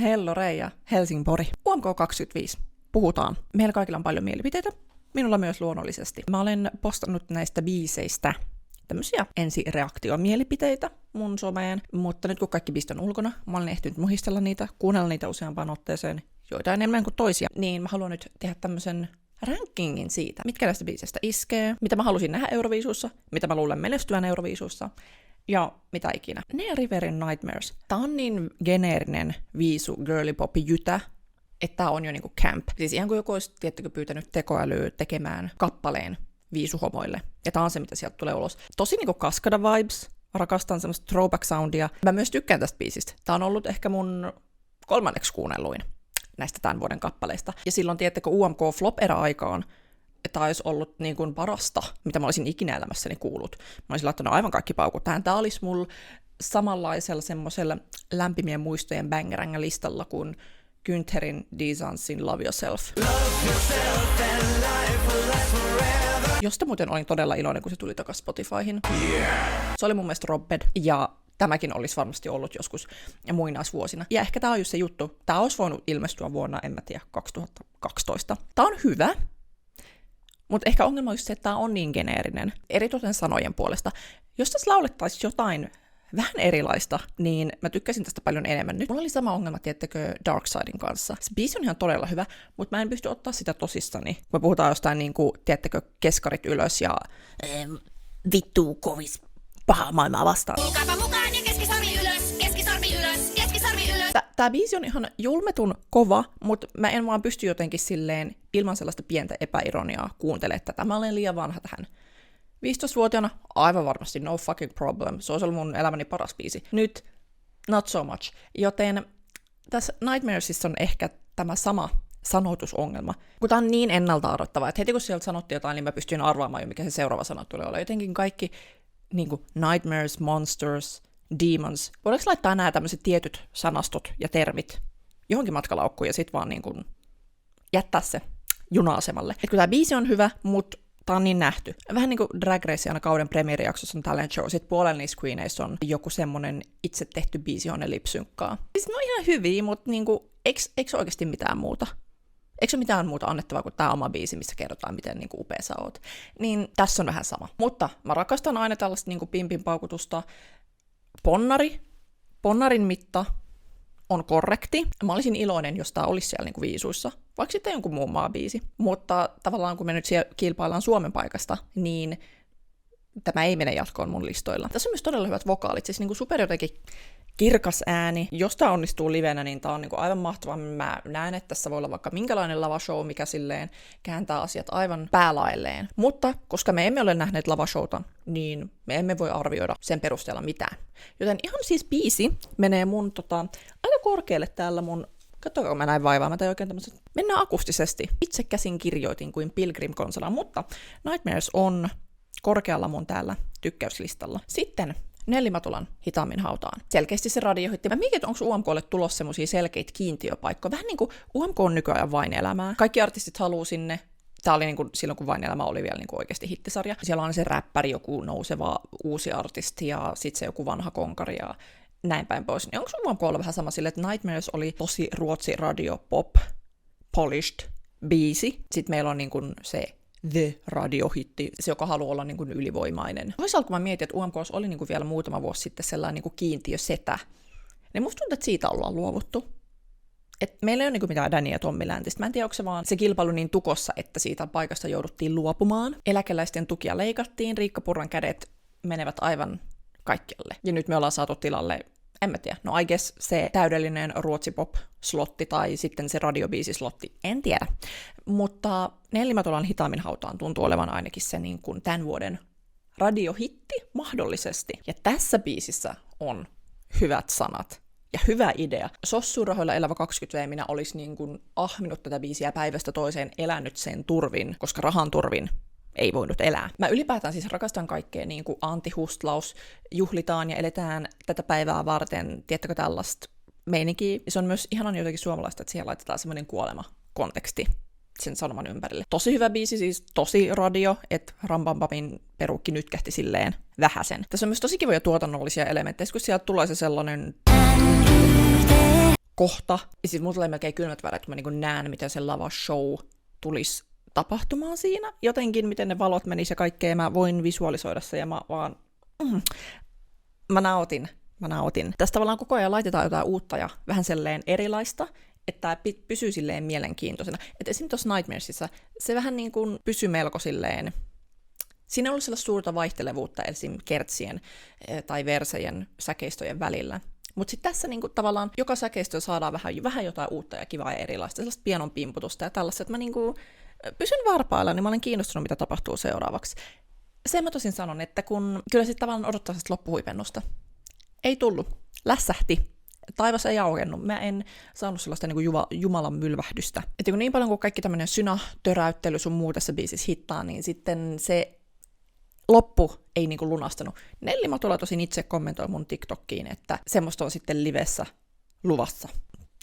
Hello Reija, Helsingborg. UMK25. Puhutaan. Meillä kaikilla on paljon mielipiteitä. Minulla myös luonnollisesti. Mä olen postannut näistä biiseistä tämmöisiä ensireaktiomielipiteitä mun someen, mutta nyt kun kaikki biisit on ulkona, mä olen ehtinyt muhistella niitä, kuunnella niitä useampaan otteeseen, joitain enemmän kuin toisia, niin mä haluan nyt tehdä tämmöisen rankingin siitä, mitkä näistä biiseistä iskee, mitä mä halusin nähdä Euroviisussa, mitä mä luulen menestyvän Euroviisussa, ja mitä ikinä. Nea Riverin Nightmares. Tää on niin geneerinen viisu girly popi jytä, että tää on jo niinku camp. Siis ihan kuin joku olisi, tiettäkö, pyytänyt tekoälyä tekemään kappaleen viisuhomoille. Ja tää on se, mitä sieltä tulee ulos. Tosi niinku Kaskada vibes. Rakastan semmoista throwback soundia. Mä myös tykkään tästä biisistä. Tää on ollut ehkä mun 3. kuunnelluin näistä tämän vuoden kappaleista. Ja silloin, tiettäkö, UMK Flop-era-aikaan että olisi ollut niin kuin parasta, mitä mä olisin ikinä elämässäni kuullut. Mä olisin laittanut aivan kaikki paukut tähän. Tää olisi mulla samanlaisella semmoisella lämpimien muistojen bangäränga-listalla kuin Güntherin Deesansin Love Yourself. Josta muuten olin todella iloinen, kun se tuli takaisin Spotifyhin. Se oli mun mielestä Robbed, ja tämäkin olisi varmasti ollut joskus muinaisvuosina. Ja ehkä tää on just se juttu. Tää olisi voinut ilmestyä vuonna, en mä tiedä, 2012. Tää on hyvä. Mutta ehkä ongelma on just se, että tämä on niin geneerinen, eritoten sanojen puolesta. Jos tässä laulettaisiin jotain vähän erilaista, niin mä tykkäsin tästä paljon enemmän. Nyt mulla oli sama ongelma, tiettäkö, Darksidin kanssa. Se biisi on ihan todella hyvä, mutta mä en pysty ottaa sitä tosissani. Kun me puhutaan jostain, niin kuin, tiettäkö, keskarit ylös ja vittu kovis pahaa maailmaa vastaan. Tulkaapa mukaan ja keskisormi ylös, keskisormi ylös, keskisormi ylös. Tää biisi on ihan julmetun kova, mutta mä en vaan pysty jotenkin silleen ilman sellaista pientä epäironiaa kuuntelemaan tätä. Mä olen liian vanha tähän. 15-vuotiaana aivan varmasti no fucking problem. Se olisi ollut mun elämäni paras biisi. Nyt not so much. Joten tässä Nightmaresissa on ehkä tämä sama sanoitusongelma. Kun tää on niin ennalta arvattava, että heti kun sieltä sanottiin jotain, niin mä pystyin arvaamaan jo, mikä se seuraava sana tulee olla. Jotenkin kaikki niin kuin nightmares, monsters, demons. Voidaanko laittaa nämä tämmöiset tietyt sanastot ja termit johonkin matkalaukkuun ja sit vaan niin kuin jättää se juna-asemalle. Et kun tää biisi on hyvä, mutta tää on niin nähty. Vähän niin kuin Drag Race aina kauden premierijaksossa on talent show. Sitten puolella niissä queeneissa on joku semmonen itse tehty biisi, johon ne lipsynkkaa. Siis ne on ihan hyviä, mutta niinku, eikö se oikeasti mitään muuta? Eikö se mitään muuta annettavaa kuin tämä oma biisi, missä kerrotaan, miten niin kuin upea sä oot? Niin tässä on vähän sama. Mutta mä rakastan aina tällaista niin kuin pimpin paukutusta. Ponnarin mitta on korrekti. Mä olisin iloinen, jos tää olisi siellä niin kuin viisuissa, vaikka sitten jonkun muun maan biisi. Mutta tavallaan kun me nyt siellä kilpaillaan Suomen paikasta, niin tämä ei mene jatkoon mun listoilla. Tässä on myös todella hyvät vokaalit, siis niin kuin super jotenkin kirkas ääni. Jos tää onnistuu livenä, niin tää on niinku aivan mahtavaa. Mä näen, että tässä voi olla vaikka minkälainen lavashow, mikä silleen kääntää asiat aivan päälailleen. Mutta koska me emme ole nähneet lavashowta, niin me emme voi arvioida sen perusteella mitään. Joten ihan siis biisi menee mun aika korkealle täällä mun. Katsokaa, mä näin vaivaa, mä tein oikein tämmöset. Mennään akustisesti. Itse käsin kirjoitin kuin Pilgrim-konsola, mutta Nightmares on korkealla mun täällä tykkäyslistalla. Sitten Nelli Matulan Hitaammin hautaan. Selkeästi se radiohitti. Mä mietin, että onko UMKlle tulossa semmosia selkeitä kiintiöpaikkoja. Vähän niin kuin UMK on nykyään Vain elämää. Kaikki artistit haluu sinne. Tää oli niin kuin silloin, kun Vain elämä oli vielä niin kuin oikeasti hittisarja. Siellä on se räppäri, joku nouseva uusi artisti ja sit se joku vanha konkari ja näin päin pois. Niin onko UMKlla vähän sama sille, että Nightmares oli tosi ruotsi radio pop polished biisi. Sitten meillä on niin kuin se The radiohitti, se joka haluaa olla niin kuin ylivoimainen. Toisaalta kun mä mietin, että UMKs oli niin kuin vielä muutama vuosi sitten sellainen niin kuin kiintiösetä, niin musta tuntuu, että siitä ollaan luovuttu. Et meillä ei ole niin kuin mitään Danny ja Tommi Läntistä. Mä en tiedä, onko se vaan se kilpailu niin tukossa, että siitä paikasta jouduttiin luopumaan. Eläkeläisten tukia leikattiin, Riikka Purran kädet menevät aivan kaikkialle. Ja nyt me ollaan saatu tilalle, en mä tiedä, no I guess se täydellinen ruotsi-pop-slotti tai sitten se radiobiisi-slotti, en tiedä. Mutta Nelli Matulan Hitaammin hautaan tuntuu olevan ainakin se niin kuin tämän vuoden radiohitti mahdollisesti. Ja tässä biisissä on hyvät sanat ja hyvä idea. Sossuurahoilla elävä 20V minä olisi niin kuin ahminut tätä biisiä päivästä toiseen, elänyt sen turvin, koska rahan turvin ei voinut elää. Mä ylipäätään siis rakastan kaikkea niin kuin antihustlaus, juhlitaan ja eletään tätä päivää varten, tiettäkö tällaista meininkiä. Se on myös ihanan jotenkin suomalaista, että siihen laitetaan semmoinen kuolema-konteksti sen sanoman ympärille. Tosi hyvä biisi, siis tosi radio, että Rampampapin perukki nytkähti silleen vähäsen. Tässä on myös tosi kivoja tuotannollisia elementtejä, kun sieltä tulee se sellainen kohta. Ja siis mulla tulee melkein kylmät väreet, kun mä niin näen, miten se lava show tulisi tapahtumaan siinä. Jotenkin, miten ne valot menis ja kaikkea, mä voin visualisoida se ja mä nautin. Tästä tavallaan koko ajan laitetaan jotain uutta ja vähän selleen erilaista, että tämä pysyy silleen mielenkiintoisena. Että esimerkiksi tuossa Nightmaresissa se vähän niin kuin pysyy melko silleen, siinä on ollut sellaista suurta vaihtelevuutta esim. Kertsien tai versejen säkeistöjen välillä. Mutta sitten tässä niinku tavallaan joka säkeistö saadaan vähän jotain uutta ja kivaa ja erilaista, sellaista pienon pimputusta ja tällaista, että mä niinku pysyn varpailla, niin mä olen kiinnostunut, mitä tapahtuu seuraavaksi. Sen mä tosin sanon, että kun kyllä sitten tavallaan odottaa sitä loppuhuipennusta. Ei tullut. Lässähti. Taivas ei aukennut. Mä en saanut sellaista niin kuin Jumalan mylvähdystä. Että kun niin paljon kuin kaikki tämmöinen syna-töräyttely sun muu tässä biisissä hittaa, niin sitten se loppu ei niin kuin lunastanut. Nelli Matula tosin itse kommentoi mun TikTokkiin, että semmoista on sitten livessä luvassa.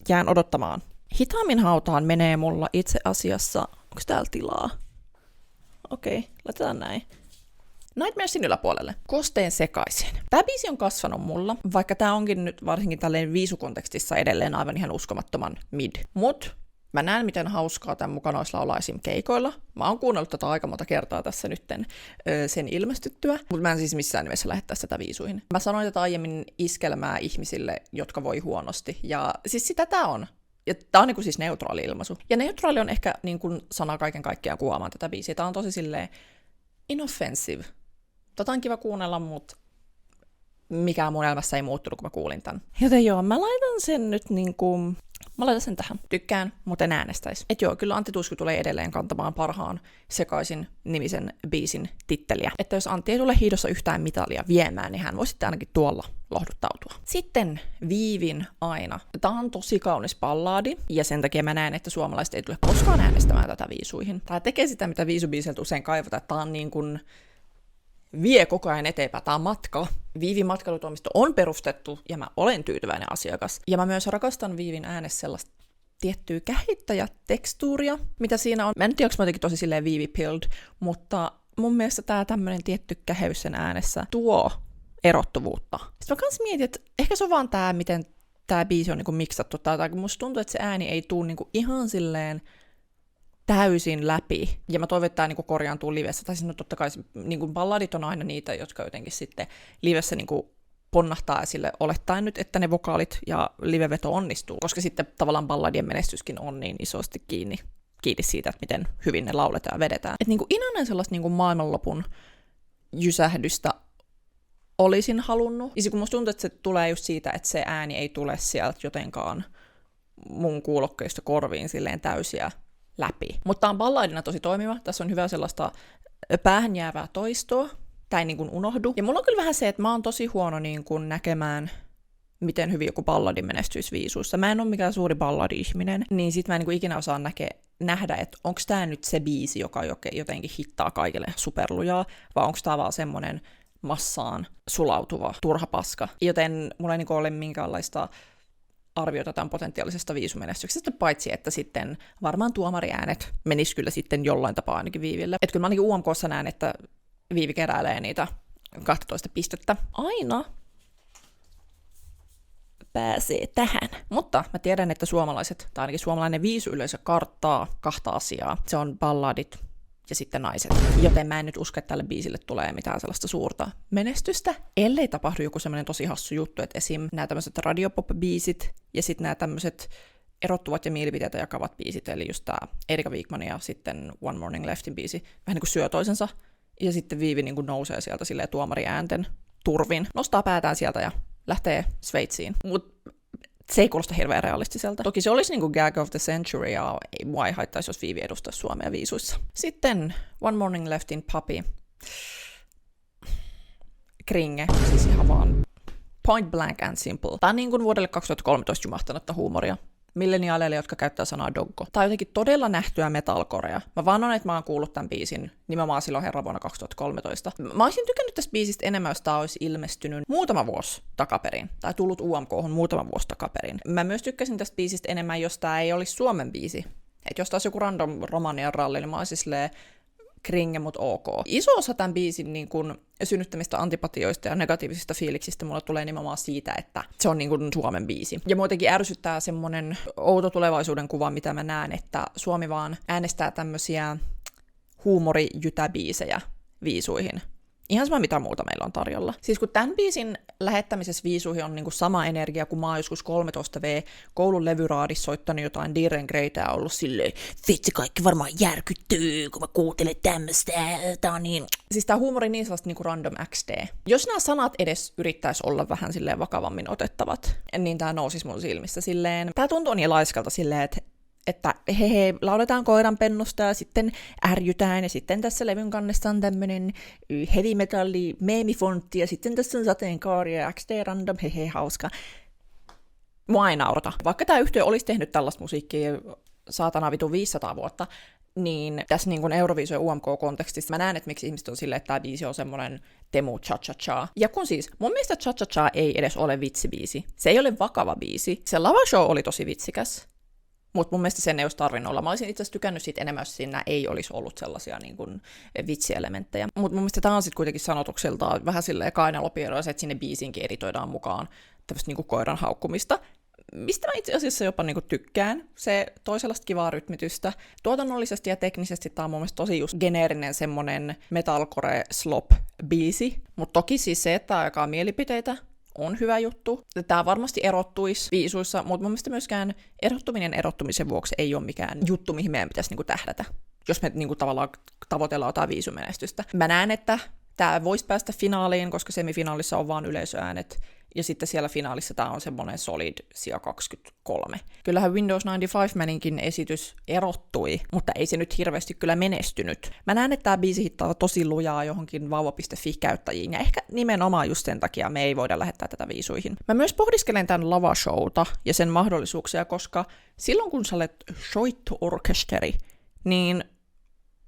Jään odottamaan. Hitaammin hautaan menee mulla itse asiassa. Onko täällä tilaa? Okei, laitetaan näin. Nightmaresin yläpuolelle. Kosteen sekaisin. Tää biisi on kasvanut mulla, vaikka tää onkin nyt varsinkin tälleen viisukontekstissa edelleen aivan ihan uskomattoman mid. Mut mä näen, miten hauskaa tämän mukana olisi laulaa esim. Keikoilla. Mä oon kuunnellut tätä aika monta kertaa tässä nytten sen ilmestyttyä, mutta mä en siis missään nimessä lähettää sitä viisuihin. Mä sanoin tätä aiemmin iskelmää ihmisille, jotka voi huonosti, ja siis sitä tää on. Ja tää on niinku siis neutraali ilmaisu. Ja neutraali on ehkä niinku sana kaiken kaikkiaan kuvaamaan tätä biisiä. Tää on tosi silleen inoffensive. Tätä on kiva kuunnella, mutta mikään mun elämässä ei muuttunut, kun mä kuulin tän. Joten joo, mä laitan sen nyt niinku, mä laitan sen tähän. Tykkään, mutta en äänestäisi. Et joo, kyllä Antti Tuisku tulee edelleen kantamaan parhaan sekaisin nimisen biisin titteliä. Että jos Antti ei tule hiidossa yhtään mitalia viemään, niin hän voi sitten ainakin tuolla lohduttautua. Sitten Viivin Aina. Tää on tosi kaunis ballaadi, ja sen takia mä näen, että suomalaiset ei tule koskaan äänestämään tätä viisuihin. Tää tekee sitä, mitä viisubiiseltä usein kaivataan, että tää on niin kuin vie koko ajan eteenpäin. Tämä on matka. Viivin matkailutoimisto on perustettu, ja mä olen tyytyväinen asiakas. Ja mä myös rakastan Viivin äänessä sellaista tiettyä kähittäjätekstuuria, mitä siinä on. Mä en tiedä, onko mä jotenkin tosi silleen Viivi-pilled, mutta mun mielestä tää tämmönen tietty käheys sen äänessä tuo erottuvuutta. Sitten mä kans mietin, että ehkä se on vaan tää, miten tää biisi on niinku miksattu. Tai kun musta tuntuu, että se ääni ei tuu niinku ihan silleen täysin läpi, ja mä toivon, että tämä niinku korjaantuu livessä, tai siis totta kai niinku balladit on aina niitä, jotka jotenkin sitten livessä niinku ponnahtaa esille, olettaen nyt, että ne vokaalit ja liveveto onnistuu, koska sitten tavallaan balladien menestyskin on niin isosti kiinni siitä, että miten hyvin ne lauletaan ja vedetään. Että niinku inanen sellaista niinku maailmanlopun jysähdystä olisin halunnut, ja kun musta tuntuu, että se tulee just siitä, että se ääni ei tule sieltä jotenkaan mun kuulokkeista korviin silleen täysiä läpi. Mutta tämä on balladina tosi toimiva. Tässä on hyvä sellaista päähän jäävää toistoa. Tämä ei niin kuin unohdu. Ja mulla on kyllä vähän se, että mä oon tosi huono niin kuin näkemään, miten hyvin joku balladi menestyisi viisuissa. Mä en ole mikään suuri balladi-ihminen, niin sit mä en niin kuin ikinä osaa nähdä, että onko tämä nyt se biisi, joka jotenkin hittaa kaikille superlujaa, vai onko tämä vaan semmoinen massaan sulautuva turha paska. Joten mulla ei niin kuin ole minkäänlaista arviota tämän potentiaalisesta viisumenestyksestä, paitsi että sitten varmaan tuomariäänet menis kyllä sitten jollain tapaa ainakin Viiville. Että kyllä mä ainakin UMK:ssa näen, että Viivi keräilee niitä 12 pistettä. Aina pääsee tähän. Mutta mä tiedän, että suomalaiset, tai ainakin suomalainen viisuyleisö karttaa kahta asiaa. Se on balladit ja sitten naiset. Joten mä en nyt usko, että tälle biisille tulee mitään sellaista suurta menestystä, ellei tapahdu joku semmoinen tosi hassu juttu, että esim. Nämä tämmöiset radiopop-biisit ja sitten nämä tämmöiset erottuvat ja mielipiteitä jakavat biisit, eli just tää Erika Wigman ja sitten One Morning Leftin biisi vähän niin kuin syö toisensa, ja sitten Viivi niin kuin nousee sieltä silleen tuomariäänten turvin, nostaa päätään sieltä ja lähtee Sveitsiin. Mut se ei kuulosta hirveän realistiselta. Toki se olisi niinku gag of the century, ja mua ei haittaisi, jos Viivi edustaisi Suomea viisuissa. Sitten One Morning Leftin Puppy. Kringe, siis ihan vaan point blank and simple. Tää on niin kuin vuodelle 2013 jumahtanutta huumoria. Milleniaaleille, jotka käyttää sanaa doggo. Tää on jotenkin todella nähtyä metalcorea. Mä vannon, että mä oon kuullut tämän biisin nimenomaan silloin herran vuonna 2013. Mä olisin tykännyt tästä biisistä enemmän, jos tää olisi ilmestynyt muutama vuosi takaperin. Tai tullut UMK:hon muutama vuosi takaperin. Mä myös tykkäsin tästä biisistä enemmän, jos tää ei olisi Suomen biisi. Että jos taas joku random Romanian ralli, niin mä olisin silleen, kringe, mut ok. Iso osa tämän biisin niin kun synnyttämistä antipatioista ja negatiivisista fiiliksistä mulle tulee nimenomaan siitä, että se on niin kun Suomen biisi. Ja muutenkin ärsyttää semmonen outo tulevaisuuden kuva, mitä mä näen, että Suomi vaan äänestää tämmösiä huumorijytäbiisejä viisuihin. Ihan sama, mitä muuta meillä on tarjolla. Siis kun tämän biisin lähettämisessä viisuihin on niinku sama energia kuin mä oon joskus 13V koulun levyraadissa soittanut jotain Diren Greitä ollut silleen, vitsi kaikki varmaan järkyttyy, kun mä kuuntelen tämmöstä, tää on niin... Siis tää huumori niin sellaista niinku random XD. Jos nämä sanat edes yrittäis olla vähän silleen vakavammin otettavat, niin tää nousis mun silmissä silleen. Tää tuntuu niin laiskalta silleen, että he lauletaan koiranpennusta ja sitten ärjytään ja sitten tässä levyn kannessa on tämmönen heavy metalli meemifontti ja sitten tässä on sateenkaari ja XD random, hauska. Mua ei naurata. Vaikka tää yhtye olisi tehnyt tällaista musiikkia saatana vitu 500 vuotta, niin tässä niin kuin Euroviisu- ja UMK-kontekstissa mä näen, että miksi ihmiset on silleen, että tää biisi on semmonen Temu cha-cha-cha. Ja kun siis, mun mielestä cha-cha-cha ei edes ole vitsibiisi. Se ei ole vakava biisi. Se Lava Show oli tosi vitsikäs. Mutta mun mielestä sen ei olisi tarvinnut olla. Mä olisin itse asiassa tykännyt siitä enemmän, jos siinä ei olisi ollut sellaisia niin kuin vitsielementtejä. Mutta mun mielestä tämä on sitten kuitenkin sanotukseltaan vähän silleen kainalopieroa, että sinne biisiinkin editoidaan mukaan tämmöistä niin kuin koiran haukkumista. Mistä mä itse asiassa jopa niin kuin tykkään. Se toi sellaista kivaa rytmitystä. Tuotannollisesti ja teknisesti tämä on mun mielestä tosi just geneerinen semmonen metalcore slop biisi. Mutta toki siis se, että aikaa mielipiteitä, on hyvä juttu. Tämä varmasti erottuisi viisuissa, mutta mun mielestä myöskään erottuminen erottumisen vuoksi ei ole mikään juttu, mihin meidän pitäisi niinku tähdätä, jos me niinku tavallaan tavoitellaan jotain viisumenestystä. Mä näen, että tämä voisi päästä finaaliin, koska semifinaalissa on vaan yleisöäänet, ja sitten siellä finaalissa tämä on semmoinen solid sija 23. Kyllähän Windows 95-mäninkin esitys erottui, mutta ei se nyt hirveästi kyllä menestynyt. Mä näen, että tämä biisi hittaa tosi lujaa johonkin vauva.fi-käyttäjiin, ja ehkä nimenomaan just sen takia me ei voida lähettää tätä viisuihin. Mä myös pohdiskelen tämän lavashowta ja sen mahdollisuuksia, koska silloin kun sä olet soitto-orkesteri, niin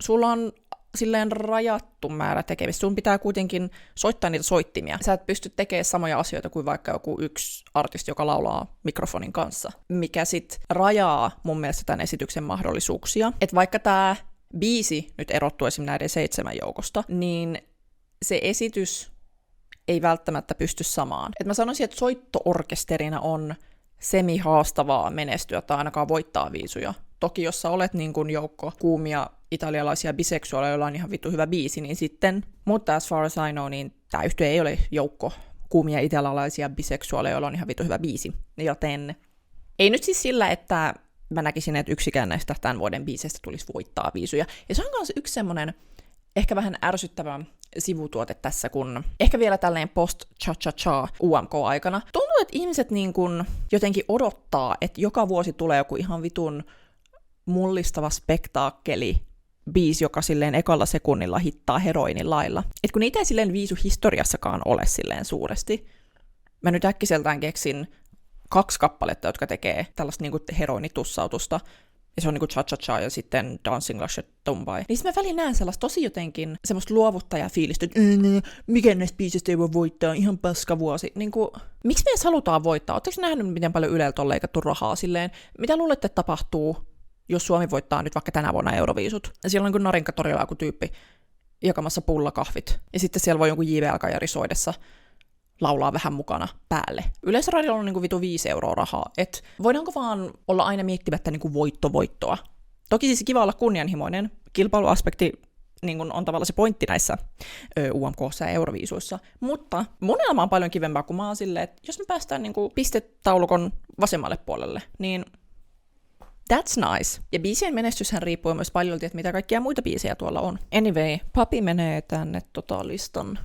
sulla on silleen rajattu määrä tekemistä. Sun pitää kuitenkin soittaa niitä soittimia. Sä et pysty tekemään samoja asioita kuin vaikka joku yksi artisti, joka laulaa mikrofonin kanssa, mikä sit rajaa mun mielestä tämän esityksen mahdollisuuksia. Et vaikka tää biisi nyt erottuu esimerkiksi näiden 7 joukosta, niin se esitys ei välttämättä pysty samaan. Et mä sanoisin, että soitto-orkesterina on semi-haastavaa menestyä tai ainakaan voittaa viisuja. Toki jos sä olet niin kuin joukko kuumia italialaisia biseksuaaleja, joilla on ihan vittu hyvä biisi, niin sitten, mutta as far as I know, niin tää yhtye ei ole joukko kuumia italialaisia biseksuaaleja, joilla on ihan vittu hyvä biisi. Joten ei nyt siis sillä, että mä näkisin, että yksikään näistä tämän vuoden biiseistä tulisi voittaa viisuja. Ja se on myös yksi semmoinen ehkä vähän ärsyttävä sivutuote tässä, kun ehkä vielä tällainen post-cha-cha-cha UMK-aikana. Tuntuu, että ihmiset niin kuin jotenkin odottaa, että joka vuosi tulee joku ihan vitun mullistava spektaakkeli biisi, joka silleen ekalla sekunnilla hittaa heroinin lailla. Et kun niitä ei silleen viisu historiassakaan ole silleen suuresti. Mä nyt äkkiseltään keksin 2 kappaletta, jotka tekee tällaista niinku heroinitussautusta. Ja se on niinku cha-cha-cha ja sitten Dancing Lashe Tumbai. Niin mä väliin näen sellaista tosi jotenkin semmoista luovuttajafiilistä, että mikä näistä biisistä ei voi voittaa, ihan paska vuosi. Niinku, miksi me edes halutaan voittaa? Oletteko nähnyt, miten paljon Yleltä on leikattu rahaa silleen? Mitä luulette, että tapahtuu, jos Suomi voittaa nyt vaikka tänä vuonna Euroviisut? Ja siellä on niin Narinkatorilla joku tyyppi jakamassa pullakahvit. Ja sitten siellä voi jonkun JVL-kajari soidessa laulaa vähän mukana päälle. Yleisradiolla on niin vitu 5 euroa rahaa. Et voidaanko vaan olla aina miettimättä niin voittoa? Toki siis kiva olla kunnianhimoinen. Kilpailuaspekti niin on tavallaan se pointti näissä UMK:ssa ja Euroviisuissa. Mutta mun elämä on paljon kivempaa, kun mä oon silleen, että jos me päästään niin pistetaulukon vasemmalle puolelle, niin that's nice. Ja biisien menestyshän riippuu myös paljolti, että mitä kaikkia muita biisejä tuolla on. Anyway, Papi menee tänne listan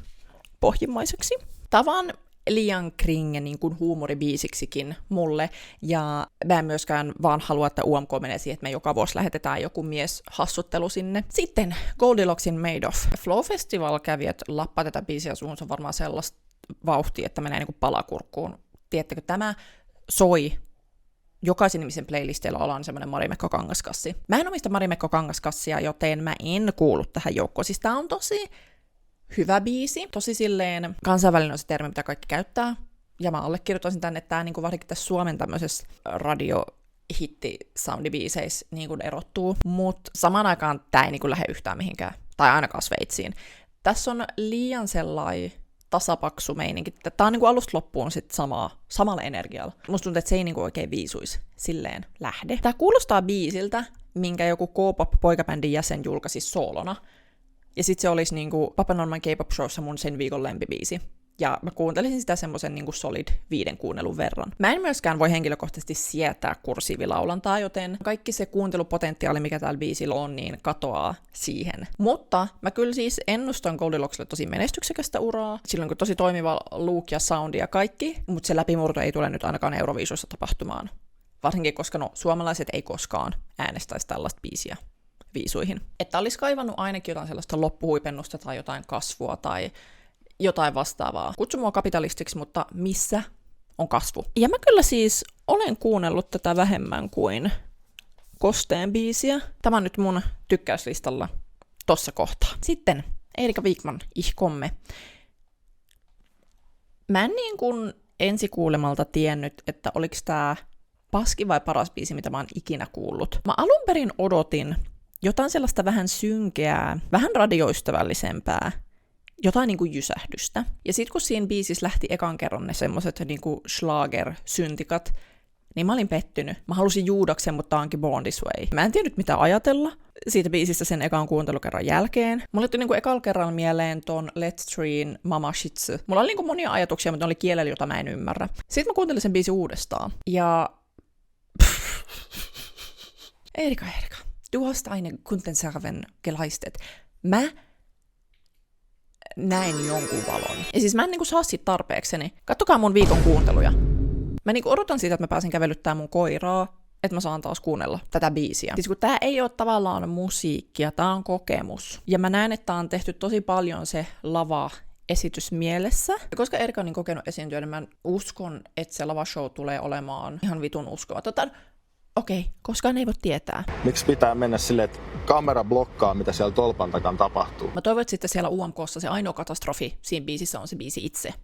pohjimmaiseksi. Tavan liian kringe niin kuin huumoribiisiksikin mulle, ja mä en myöskään vaan halua, että UMK menee siihen, että me joka vuosi lähetetään joku mies hassuttelu sinne. Sitten Goldilocksin Made Of. Flow Festival-kävijät lappaa tätä biisiä suun, se on varmaan sellaista vauhtia, että menee niin kuin palakurkkuun. Tiedättekö, tämä soi jokaisen ihmisen playlisteilla ollaan semmoinen Marimekko kangaskassi. Mä en omista Marimekko kangaskassia, joten mä en kuulu tähän joukkoon. Siis tää on tosi hyvä biisi. Tosi silleen kansainvälinen on se termi, mitä kaikki käyttää. Ja mä allekirjoittaisin tänne, että tää niinku varsinkin tässä Suomen tämmöisessä radio-hitti-soundibiiseissä niinku erottuu. Mut samaan aikaan tää ei niinku lähde yhtään mihinkään. tai ainakaan Sveitsiin. Tässä on liian sellainen tasapaksu meininki. Tää on niinku alusta loppuun sit samalla energialla. Musta tuntuu, että se ei niinku oikein viisuisi silleen lähde. Tää kuulostaa biisiltä, minkä joku K-pop-poikabändin jäsen julkaisi soolona. Ja sit se olisi niinku Papa Norman K-pop showssa mun sen viikon lempibiisi. Ja mä kuuntelisin sitä semmoisen niinku solid 5 kuunnelun verran. Mä en myöskään voi henkilökohtaisesti sietää kursiivilaulantaa, joten kaikki se kuuntelupotentiaali, mikä täällä biisillä on, niin katoaa siihen. Mutta mä kyllä siis ennustan Goldilocksille tosi menestyksekästä uraa. Sillä on kyllä tosi toimiva look ja soundi ja kaikki, mutta se läpimurto ei tule nyt ainakaan Euroviisuissa tapahtumaan. Varsinkin, koska suomalaiset ei koskaan äänestäisi tällaista biisiä viisuihin. Että olisi kaivannut ainakin jotain sellaista loppuhuipennusta tai jotain kasvua tai jotain vastaavaa. Kutsu mua kapitalistiksi, mutta missä on kasvu? Ja mä kyllä siis olen kuunnellut tätä vähemmän kuin Kosteen biisiä. Tämä on nyt mun tykkäyslistalla tossa kohtaa. Sitten Erika Wikman, Ich komme. Mä en niin kuin ensikuulemalta tiennyt, että oliko tää paski vai paras biisi, mitä mä oon ikinä kuullut. Mä alun perin odotin jotain sellaista vähän synkeää, vähän radioystävällisempää, jotain niinku jysähdystä. Ja sit kun siinä biisissä lähti ekan kerran ne semmoset niinku schlager-syntikat, niin mä olin pettynyt. Mä halusin Juudaksen, mutta tää onkin Born This Way. Mä en tiennyt mitä ajatella siitä biisistä sen ekan kuuntelukerran jälkeen. Mulla tuli niinku ekalla kerralla mieleen ton Let's Treen Mama Shitsu. Mulla oli niinku monia ajatuksia, mutta ne oli kielellä, jota mä en ymmärrä. Sitten mä kuuntelin sen biisin uudestaan. Ja Erika, du hast eine Kundenserven geleistet. Mä näin jonkun valon. Ja siis mä en niinku saa siitä tarpeekseni. Kattokaa mun viikon kuunteluja. Mä niinku odotan siitä, että mä pääsen kävelyttää mun koiraa, että mä saan taas kuunnella tätä biisiä. Siis kun tää ei ole tavallaan musiikkia, tää on kokemus. Ja mä näen, että tää on tehty tosi paljon se lava-esitys mielessä. Ja koska Erika on niin kokenut esiintyä, niin mä uskon, että se lavashow tulee olemaan ihan vitun uskomaton. Okei, koskaan ei voi tietää. Miksi pitää mennä silleen, että kamera blokkaa, mitä siellä tolpan takan tapahtuu? Mä toivon, että sitten siellä UMK:ssa se ainoa katastrofi siinä biisissä on se biisi itse.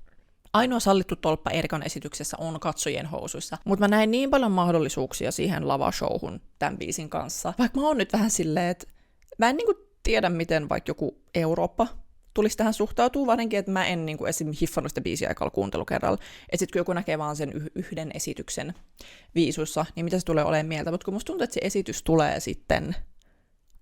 Ainoa sallittu tolppa Erikan esityksessä on katsojien housuissa, mutta mä näin niin paljon mahdollisuuksia siihen lavashowhun tämän biisin kanssa. Vaikka mä oon nyt vähän silleen, että mä en niinku tiedä, miten vaikka joku Eurooppa tulisi tähän suhtautuu, varsinkin, että mä en niinku esim. Hiffannut sitä biisiä aikalla kuuntelukerralla. Että sit kun joku näkee vaan sen yhden esityksen viisuissa, niin mitä se tulee olemaan mieltä. Mutta kun musta tuntuu, että se esitys tulee sitten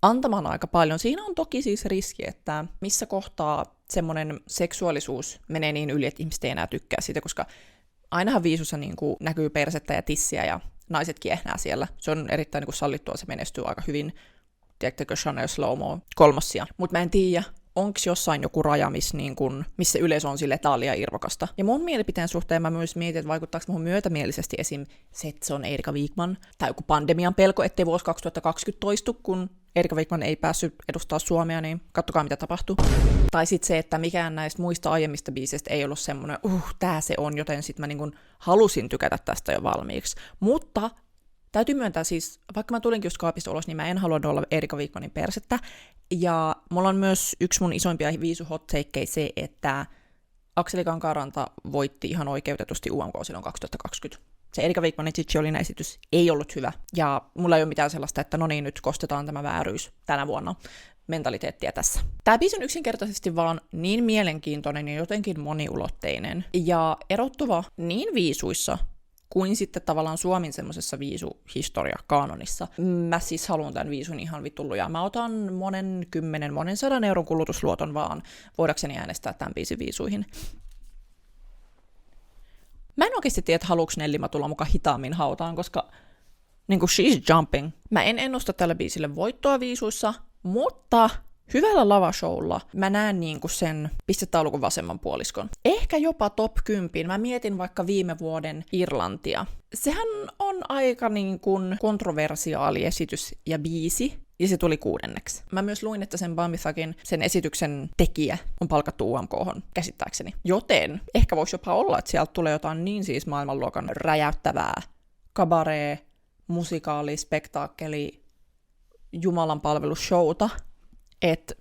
antamaan aika paljon. Siinä on toki siis riski, että missä kohtaa semmoinen seksuaalisuus menee niin yli, että ihmiset ei enää tykkää siitä, koska ainahan viisussa niinku näkyy persettä ja tissiä ja naiset kiehnää siellä. Se on erittäin niinku sallittua, se menestyy aika hyvin. Tiedättekö Chanel Slow-mo 3. Mutta mä en tiedä, onko jossain joku raja, missä yleisö on sille, että tää on liian irvokasta. Ja mun mielipiteen suhteen mä myös mietin, että vaikuttaako muun myötämielisesti esim. Se, että se on Erika Wikman, tai joku pandemian pelko, ettei vuosi 2020 toistu, kun Erika Wikman ei päässyt edustaa Suomea, niin kattokaa mitä tapahtui. Tai sitten se, että mikään näistä muista aiemmista biiseistä ei ollut semmoinen, tää se on, joten sit mä halusin tykätä tästä jo valmiiksi. Mutta täytyy myöntää siis, vaikka mä tulinkin just kaapista ulos, niin mä en halua olla Erika Wikmanin persettä. Ja mulla on myös yksi mun isoimpia viisuhot-takeja se, että Akseli Kankaanranta voitti ihan oikeutetusti UMK silloin 2020. Se Erika Wikmanin Cicciolina esitys ei ollut hyvä. Ja mulla ei ole mitään sellaista, että no niin, nyt kostetaan tämä vääryys tänä vuonna mentaliteettia tässä. Tää biisi on yksinkertaisesti vaan niin mielenkiintoinen ja jotenkin moniulotteinen. Ja erottuva niin viisuissa kuin sitten tavallaan Suomen semmoisessa viisuhistoria-kaanonissa. Mä siis haluan tämän viisun ihan vitulluja. Mä otan monen 100 euron kulutusluoton vaan voidakseni äänestää tämän biisin viisuihin. Mä en oikeasti tiedä, että haluuks Nellimä tulla mukaan hitaammin hautaan, koska niinku she's jumping. Mä en ennusta tälle biisille voittoa viisuissa, mutta hyvällä lavashowlla mä näen niinku sen pistetaulukon vasemman puoliskon. Ehkä jopa top 10. Mä mietin vaikka viime vuoden Irlantia. Sehän on aika niinku kontroversiaali esitys ja biisi, ja se tuli 6. Mä myös luin, että sen Bambithakin, sen esityksen tekijä, on palkattu UMK:hon käsittääkseni. Joten ehkä voisi jopa olla, että sieltä tulee jotain niin siis maailmanluokan räjäyttävää kabaree, musikaali, spektaakkeli, Jumalan palvelusshowta, että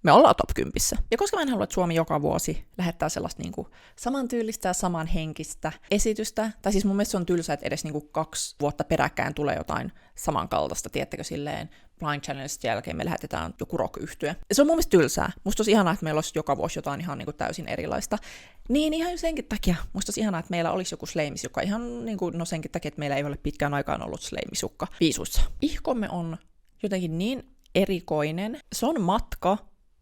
me ollaan top 10. Ja koska mä en halua, että Suomi joka vuosi lähettää sellaista niinku samantyylistä ja samanhenkistä esitystä, tai siis mun mielestä se on tylsä, että edes niinku 2 vuotta peräkkäin tulee jotain samankaltaista, tiedättekö silleen, Blind Challengesta jälkeen me lähetetään joku rock-yhtye. Se on mun mielestä tylsää. Musta olisi ihanaa, että meillä olisi joka vuosi jotain ihan niinku täysin erilaista. Niin ihan senkin takia. Musta olisi ihanaa, että meillä olisi joku Sleimisjukka. Ihan niinku, no senkin takia, että meillä ei ole pitkään aikaan ollut Sleimisjukka viisuissa. Ihkomme on jotenkin niin erikoinen. Se on matka.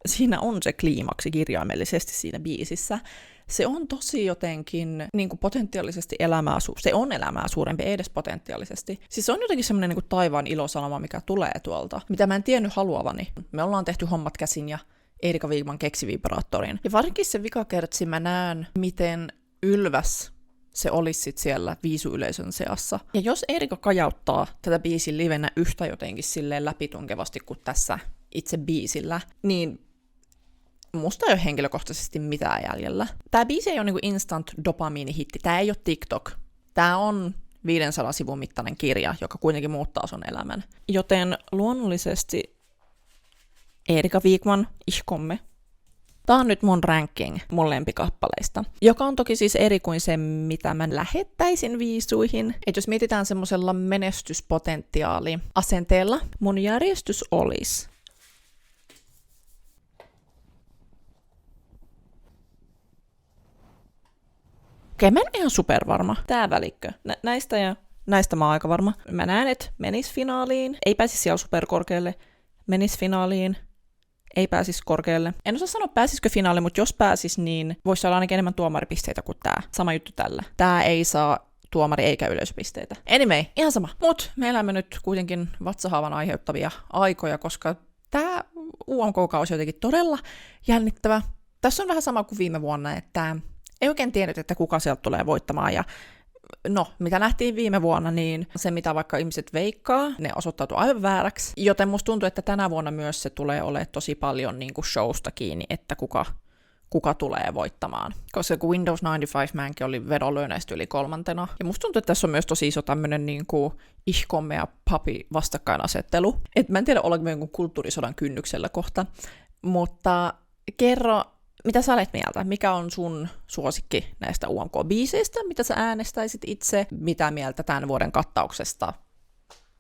Siinä on se kliimaksi kirjaimellisesti siinä biisissä. Se on tosi jotenkin niin kuin potentiaalisesti se on elämää suurempi, ei edes potentiaalisesti. Siis se on jotenkin semmoinen niin kuin taivaan ilosanoma, mikä tulee tuolta, mitä mä en tiennyt haluavani. Me ollaan tehty hommat käsin ja Eerika Wigman keksi vibraattorin. Ja varsinkin se vikakertsi mä näen, miten ylväs se olisi sit siellä viisuyleisön seassa. Ja jos Eerika kajauttaa tätä biisin livenä yhtä jotenkin silleen läpitunkevasti kuin tässä itse biisillä, niin musta ei ole henkilökohtaisesti mitään jäljellä. Tää biisi ei ole niinku instant dopamiinihitti, tää ei ole TikTok. Tää on 500 sivun mittainen kirja, joka kuitenkin muuttaa sun elämän. Joten luonnollisesti Eerika Wigman, ihkomme. Tää on nyt mun ranking mun lempikappaleista, joka on toki siis eri kuin se, mitä mä lähettäisin viisuihin. Et jos mietitään semmosella menestyspotentiaali-asenteella, mun järjestys olisi okei, mä en ihan supervarma. Tää välikkö. Näistä ja näistä mä oon aika varma. Mä näen, että menis finaaliin. Ei pääsisi siellä superkorkealle. Menis finaaliin. Ei pääsisi korkealle. En osaa sanoa pääsisikö finaaliin, mutta jos pääsis, niin voisi olla ainakin enemmän tuomaripisteitä kuin tää. Sama juttu tällä. Tää ei saa tuomari eikä yleisöpisteitä. Anyway, ihan sama. Mut me elämme nyt kuitenkin vatsahaavan aiheuttavia aikoja, koska tää UMK-kausi on jotenkin todella jännittävä. Tässä on vähän sama kuin viime vuonna, että ei oikein tiedä, että kuka sieltä tulee voittamaan, ja no, mitä nähtiin viime vuonna, niin se, mitä vaikka ihmiset veikkaa, ne osoittautuu aivan vääräksi, joten musta tuntuu, että tänä vuonna myös se tulee olemaan tosi paljon niin kuin showsta kiinni, että kuka tulee voittamaan. Koska kun Windows 95-määnkin oli vedonlyöneistä yli 3. Ja musta tuntuu, että tässä on myös tosi iso tämmönen niin kuin ihkomme ja papi vastakkainasettelu. Et mä en tiedä, ollaanko me jonkun kulttuurisodan kynnyksellä kohta, mutta kerro, mitä sä olet mieltä? Mikä on sun suosikki näistä UMK-biiseistä? Mitä sä äänestäisit itse? Mitä mieltä tämän vuoden kattauksesta?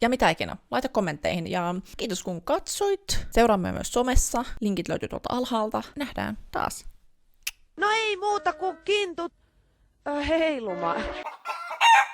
Ja mitä ikinä? Laita kommentteihin. Ja kiitos kun katsoit. Seuraamme myös somessa. Linkit löytyy tuolta alhaalta. Nähdään taas. No ei muuta kuin kintut heilumaan.